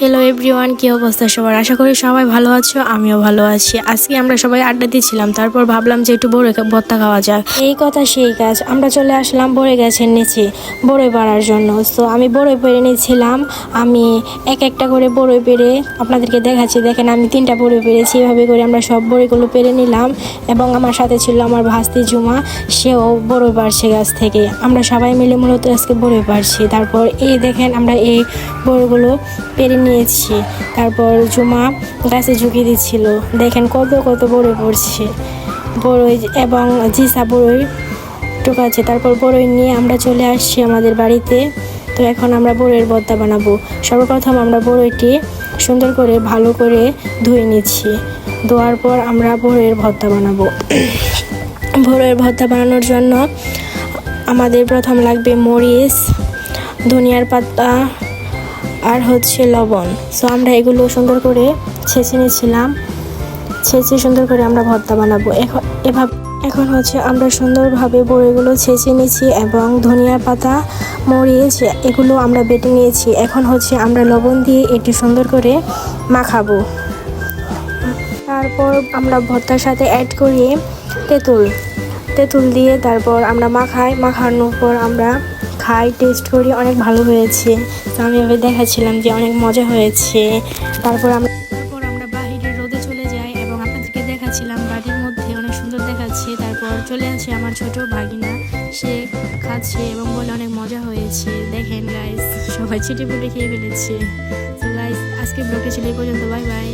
Hello everyone, কি অবস্থা সবার? আশা করি সবাই ভালো আছো, আমিও ভালো আছি। আজকে আমরা সবাই আড্ডা দিচ্ছিলাম, তারপর ভাবলাম যে একটু বড়ই ভর্তা খাওয়া যাক। এই কথা সেই কাজ, আমরা চলে আসলাম বড়ই গাছের নিচে বড়ই পাড়ার জন্য। তো আমি বড়ই পেড়ে নিয়েছিলাম। আমি এক একটা করে বড়ই পেড়ে আপনাদেরকে দেখাচ্ছি। দেখেন, আমি 3টা বড়ই পেড়েছি। এভাবে করে আমরা সব বড়িগুলো পেড়ে নিলাম এবং আমার সাথে ছিল আমার ভাস্তি জুমা, সেও বড়ই পাড়ছে গাছ থেকে। আমরা সবাই মিলে মূলত আজকে বড়ই পাড়ছি। তারপর এই দেখেন, আমরা এই বড়িগুলো পেরে নিয়েছি। তারপর জুমা গাছে ঝুঁকিয়ে দিচ্ছিল। দেখেন কত কত বড়ই পড়ছে, বড়ই এবং জিসা বড়ই টোকাচ্ছে। তারপর বড়ই নিয়ে আমরা চলে আসছি আমাদের বাড়িতে। তো এখন আমরা বড়ইয়ের ভর্তা বানাবো। সর্বপ্রথম আমরা বড়ইটি সুন্দর করে ভালো করে ধুয়ে নিচ্ছি। ধোয়ার পর আমরা বড়ইয়ের ভর্তা বানাবো। বড়ইয়ের ভর্তা বানানোর জন্য আমাদের প্রথম লাগবে মরিচ, ধনিয়ার পাতা আর হচ্ছে লবণ। সো আমরা এগুলো সুন্দর করে ছেঁচে নিয়েছিলাম। ছেঁচে সুন্দর করে আমরা ভর্তা বানাবো। এখন হচ্ছে আমরা সুন্দরভাবে বড়িগুলো ছেঁচে নিয়েছি এবং ধনিয়া পাতা, মরিচ এগুলো আমরা বেটে নিয়েছি। এখন হচ্ছে আমরা লবণ দিয়ে এটি সুন্দর করে মাখাবো। তারপর আমরা ভর্তার সাথে অ্যাড করি তেঁতুল দিয়ে তারপর আমরা মাখানোর পর আমরা খাই, টেস্ট করি, অনেক ভালো হয়েছে। তো আমি এভাবে দেখাচ্ছিলাম যে অনেক মজা হয়েছে। তারপর আমরা বাহিরে রোদে চলে যাই এবং আপনাদেরকে দেখাচ্ছিলাম বাড়ির মধ্যে অনেক সুন্দর দেখাচ্ছে। তারপর চলে আসে আমার ছোট ভাগিনা, সে খাচ্ছে এবং বলে অনেক মজা হয়েছে। দেখেন গাইস, সবাই ছিটেপুটে খেয়ে ফেলেছে। তো গাইস, আজকে ব্লগটা ছিল এই পর্যন্ত। Bye bye.